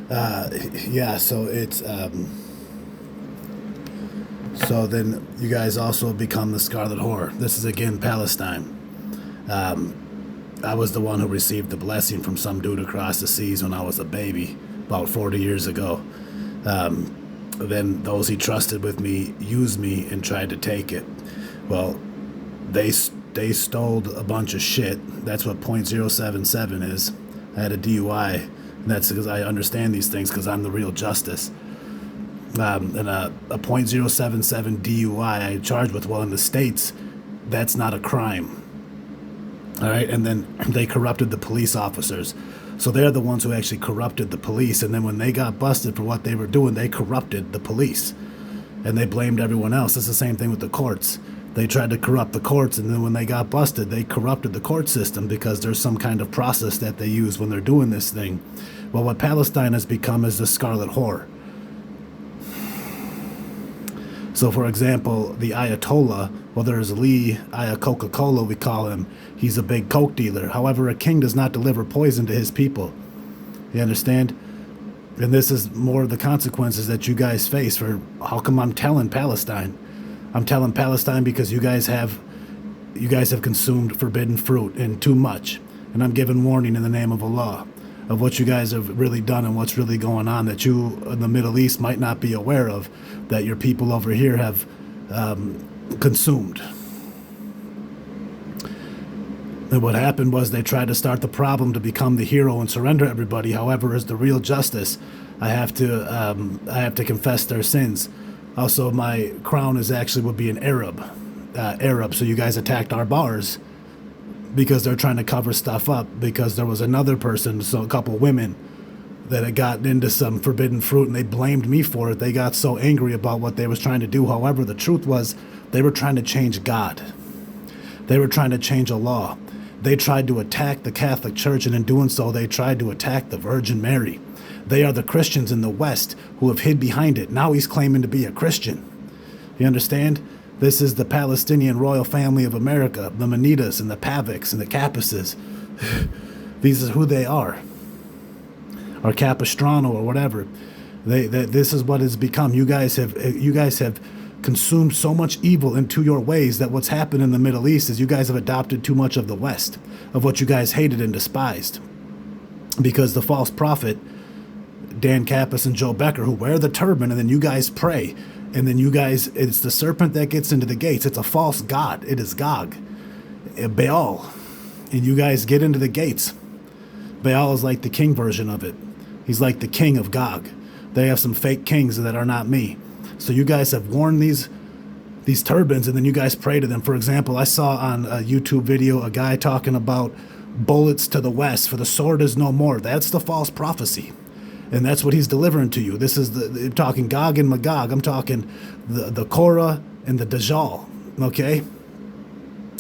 Yeah, so it's so then you guys also become the Scarlet Whore. This is again Palestine. I was the one who received the blessing from some dude across the seas when I was a baby, about 40 years ago. Then those he trusted with me used me and tried to take it. Well, they stole a bunch of shit. That's what .077 is. I had a DUI. And that's because I understand these things because I'm the real justice. And a .077 DUI I charged with. Well, in the States, that's not a crime. All right, and then they corrupted the police officers. So they're the ones who actually corrupted the police. And then when they got busted for what they were doing, they corrupted the police. And they blamed everyone else. It's the same thing with the courts. They tried to corrupt the courts, and then when they got busted, they corrupted the court system because there's some kind of process that they use when they're doing this thing. Well, what Palestine has become is the Scarlet Whore. So, for example, the Ayatollah, well, there's Lee Coca-Cola, we call him. He's a big coke dealer. However, a king does not deliver poison to his people. You understand? And this is more of the consequences that you guys face for how come I'm telling Palestine. I'm telling Palestine because you guys have consumed forbidden fruit and too much. And I'm giving warning in the name of Allah of what you guys have really done and what's really going on that you in the Middle East might not be aware of, that your people over here have consumed. And what happened was they tried to start the problem to become the hero and surrender everybody. However, as the real justice, I have to confess their sins. Also, my crown would be an Arab. So you guys attacked our bars because they're trying to cover stuff up because there was another person, so a couple women, that had gotten into some forbidden fruit and they blamed me for it. They got so angry about what they was trying to do. However, the truth was they were trying to change God. They were trying to change a law. They tried to attack the Catholic Church, and in doing so, they tried to attack the Virgin Mary. They are the Christians in the West who have hid behind it. Now he's claiming to be a Christian. You understand? This is the Palestinian royal family of America, the Manitas and the Pavics and the Cappuses. These are who they are. Or Capistrano or whatever. This is what it's become. You guys have consumed so much evil into your ways that what's happened in the Middle East is you guys have adopted too much of the West, of what you guys hated and despised. Because the false prophet, Dan Kappas and Joe Becker, who wear the turban, and then you guys pray. And then you guys, it's the serpent that gets into the gates. It's a false god. It is Gog, Baal. And you guys get into the gates. Baal is like the king version of it. He's like the king of Gog. They have some fake kings that are not me. So you guys have worn these turbans, and then you guys pray to them. For example, I saw on a YouTube video a guy talking about bullets to the west, for the sword is no more. That's the false prophecy. And that's what he's delivering to you. This is I'm talking Gog and Magog. I'm talking the Korah and the Dajjal, okay?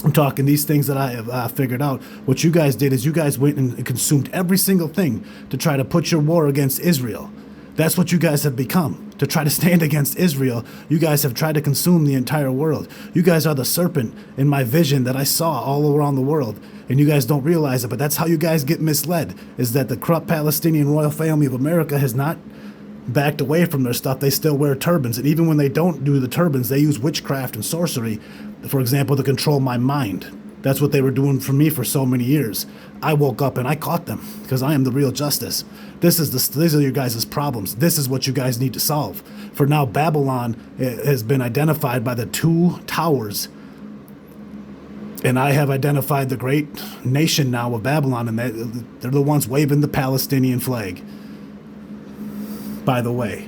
I'm talking these things that I have figured out. What you guys did is you guys went and consumed every single thing to try to put your war against Israel. That's what you guys have become. To try to stand against Israel, you guys have tried to consume the entire world. You guys are the serpent in my vision that I saw all around the world. And you guys don't realize it, but that's how you guys get misled, is that the corrupt Palestinian royal family of America has not backed away from their stuff. They still wear turbans. And even when they don't do the turbans, they use witchcraft and sorcery, for example, to control my mind. That's what they were doing for me for so many years. I woke up and I caught them because I am the real justice. These are your guys' problems. This is what you guys need to solve. For now, Babylon has been identified by the two towers. And I have identified the great nation now of Babylon, and they're the ones waving the Palestinian flag, by the way.